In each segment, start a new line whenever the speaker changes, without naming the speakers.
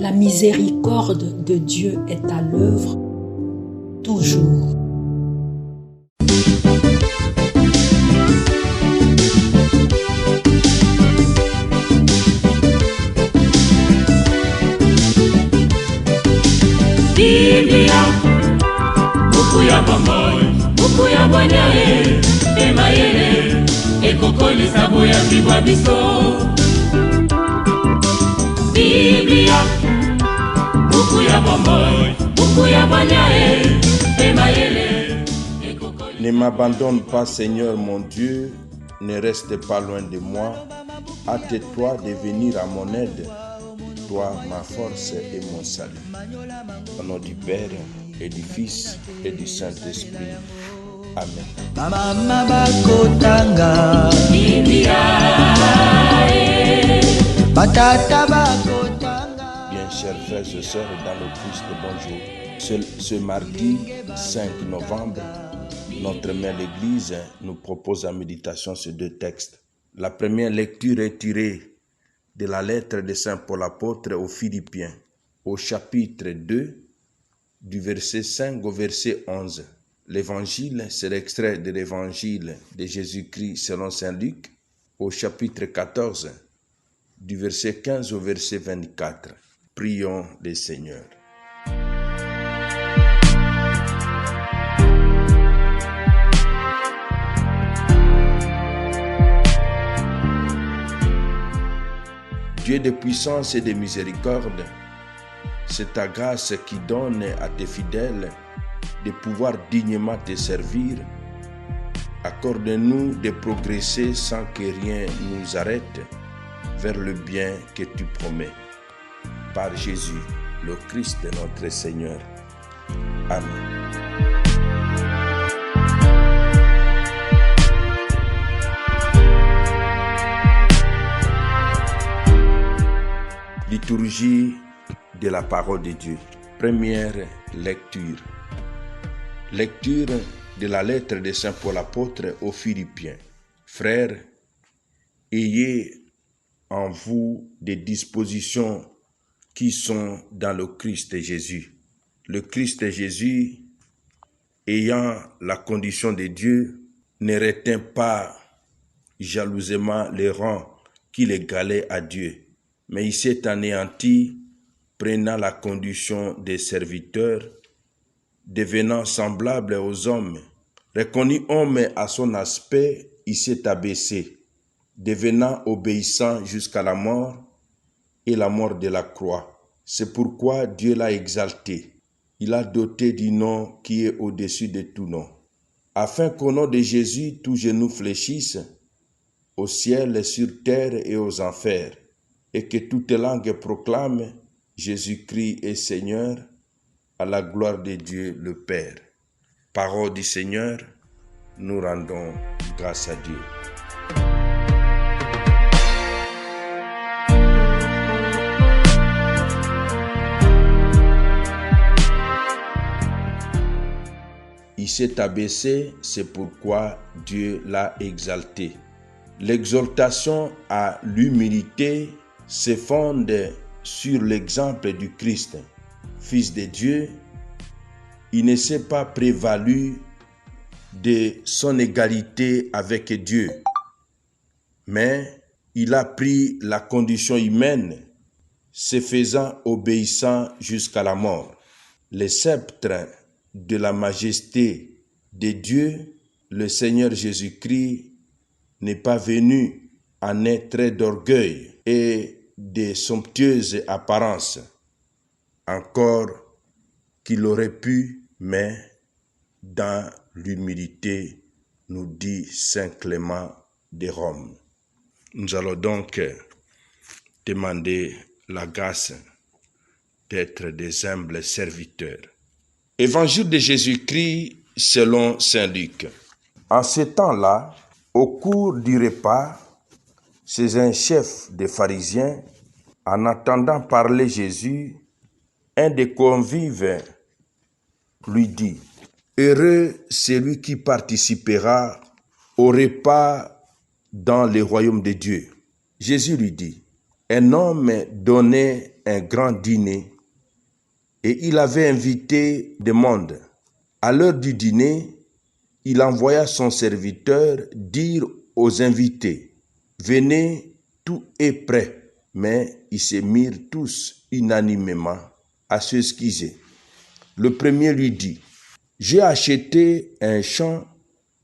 La miséricorde de Dieu est à l'œuvre toujours.
Biblia, buku ya bomoi, buku ya bwanyae, emayele, ekokolisa boyambi bwa biso. Biblia, buku ya bomoi, buku ya bwanyae, emayele, ekokolisa.
Ne m'abandonne pas, Seigneur mon Dieu, ne reste pas loin de moi. Hâte-toi de venir à mon aide. Toi, ma force et mon salut. Au nom du Père et du Fils et du Saint-Esprit. Amen.
Mama bakotanga
Biblia,
batata bakotanga.
Bien chers frères et sœurs dans le Christ, bonjour. Ce mardi 5 novembre, notre mère l'Église nous propose en méditation ces deux textes. La première lecture est tirée de la lettre de Saint Paul apôtre aux Philippiens, au chapitre 2, du verset 5 au verset 11. L'évangile, c'est l'extrait de l'évangile de Jésus-Christ selon Saint Luc, au chapitre 14, du verset 15 au verset 24. Prions le Seigneur. Dieu de puissance et de miséricorde, c'est ta grâce qui donne à tes fidèles de pouvoir dignement te servir. Accorde-nous de progresser sans que rien nous arrête vers le bien que tu promets. Par Jésus, le Christ notre Seigneur. Amen. Liturgie de la parole de Dieu. Première lecture. Lecture de la lettre de Saint Paul apôtre aux Philippiens. Frères, ayez en vous des dispositions qui sont dans le Christ Jésus. Le Christ Jésus, ayant la condition de Dieu, ne retint pas jalousement les rangs qu'il égalait à Dieu. Mais il s'est anéanti, prenant la condition des serviteurs, devenant semblable aux hommes. Reconnu homme à son aspect, il s'est abaissé, devenant obéissant jusqu'à la mort et la mort de la croix. C'est pourquoi Dieu l'a exalté. Il l'a doté du nom qui est au-dessus de tout nom, afin qu'au nom de Jésus, tout genou fléchisse, au ciel, sur terre et aux enfers, et que toute langue proclame Jésus-Christ est Seigneur, à la gloire de Dieu le Père. Parole du Seigneur, nous rendons grâce à Dieu. Il s'est abaissé, c'est pourquoi Dieu l'a exalté. L'exhortation à l'humilité se fonde sur l'exemple du Christ, Fils de Dieu. Il ne s'est pas prévalu de son égalité avec Dieu, mais il a pris la condition humaine, se faisant obéissant jusqu'à la mort. Le sceptre de la majesté de Dieu, le Seigneur Jésus-Christ, n'est pas venu en être d'orgueil et de somptueuse apparence, encore qu'il aurait pu, mais dans l'humilité, nous dit Saint Clément de Rome. Nous allons donc demander la grâce d'être des humbles serviteurs. Évangile de Jésus-Christ selon Saint Luc. En ce temps-là, au cours du repas, chez un chef des pharisiens, en entendant parler Jésus, un des convives lui dit: « Heureux celui qui participera au repas dans le royaume de Dieu. » Jésus lui dit: un homme donnait un grand dîner et il avait invité du monde. À l'heure du dîner, il envoya son serviteur dire aux invités, « Venez, tout est prêt. » Mais ils se mirent tous unanimement à s'excuser. Le premier lui dit, « J'ai acheté un champ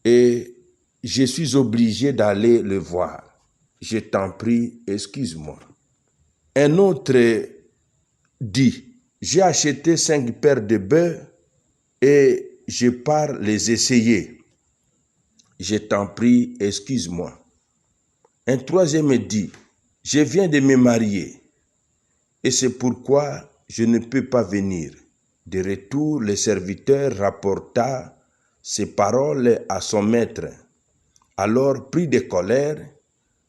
et je suis obligé d'aller le voir. Je t'en prie, excuse-moi. » Un autre dit, « J'ai acheté 5 paires de bœufs et je pars les essayer. Je t'en prie, excuse-moi. » Un troisième dit, « Je viens de me marier et c'est pourquoi je ne peux pas venir. » De retour, le serviteur rapporta ces paroles à son maître. Alors, pris de colère,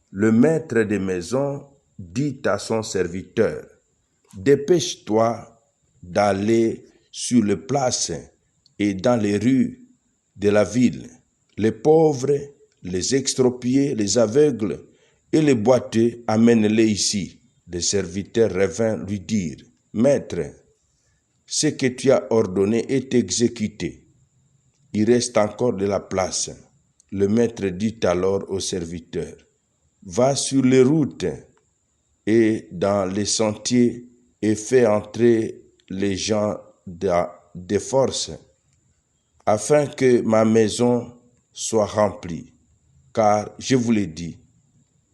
le maître de maison dit à son serviteur, « Dépêche-toi d'aller sur les places et dans les rues de la ville. Les pauvres, les extropiés, les aveugles et les boiteux, amène-les ici. » Le serviteur revint lui dire, « Maître, ce que tu as ordonné est exécuté. Il reste encore de la place. » Le maître dit alors au serviteur, « Va sur les routes et dans les sentiers et fais entrer les gens de force, afin que ma maison soit remplie. Car, je vous l'ai dit,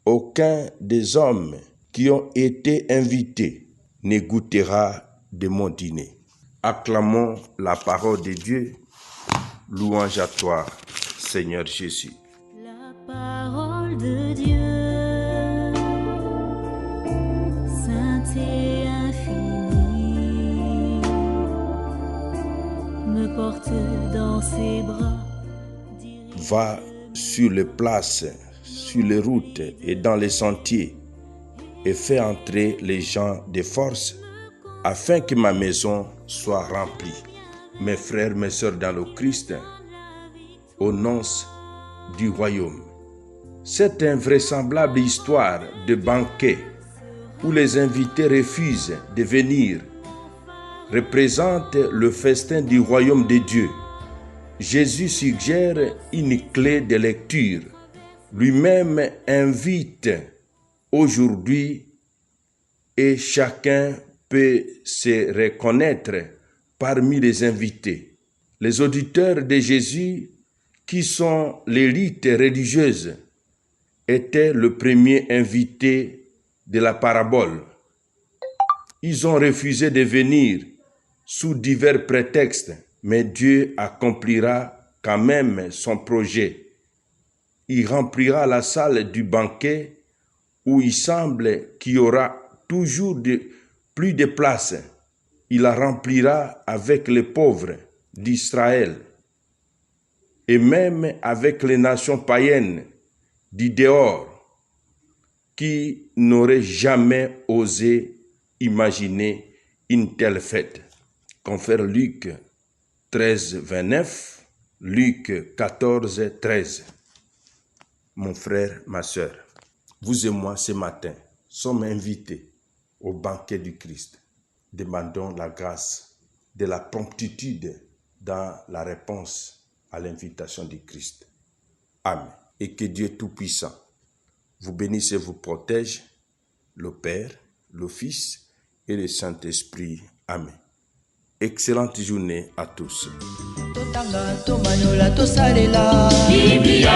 aucun des hommes qui ont été invités ne goûtera de mon dîner. » Acclamons la parole de Dieu. Louange à toi, Seigneur Jésus.
La parole de Dieu, sainte et infinie, me porte dans ses bras.
Va sur les places, sur les routes et dans les sentiers et fais entrer les gens de force afin que ma maison soit remplie. Mes frères, mes sœurs dans le Christ, aux nonces du royaume. Cette invraisemblable histoire de banquet où les invités refusent de venir représente le festin du royaume de Dieu. Jésus suggère une clé de lecture. Lui-même invite aujourd'hui et chacun peut se reconnaître parmi les invités. Les auditeurs de Jésus, qui sont l'élite religieuse, étaient le premier invité de la parabole. Ils ont refusé de venir sous divers prétextes, mais Dieu accomplira quand même son projet. Il remplira la salle du banquet où il semble qu'il y aura toujours plus de place. Il la remplira avec les pauvres d'Israël et même avec les nations païennes du dehors qui n'auraient jamais osé imaginer une telle fête. Confère Luc 13, 29, Luc 14, 13. Mon frère, ma sœur, vous et moi ce matin sommes invités au banquet du Christ. Demandons la grâce de la promptitude dans la réponse à l'invitation du Christ. Amen. Et que Dieu Tout-Puissant vous bénisse et vous protège, le Père, le Fils et le Saint-Esprit. Amen. Excellente journée à tous.
Totanga tomanyola tosalela
Biblia,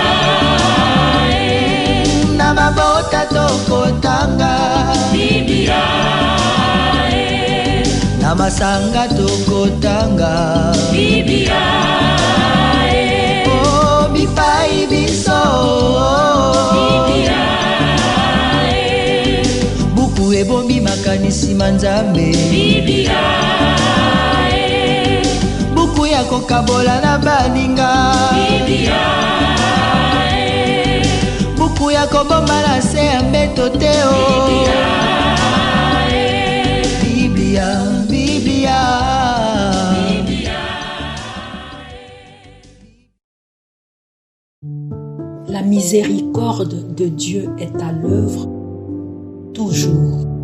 na mabota tokotanga
Biblia,
na masanga tokotanga
Biblia,
oh bipai biso
Biblia,
buku ebombi makanisi manzambe
Biblia,
buku ya kokabola na baninga
Biblia,
buku ya kobomba na se ya mbeto te o Biblia, Biblia.
La miséricorde de Dieu est à l'œuvre toujours.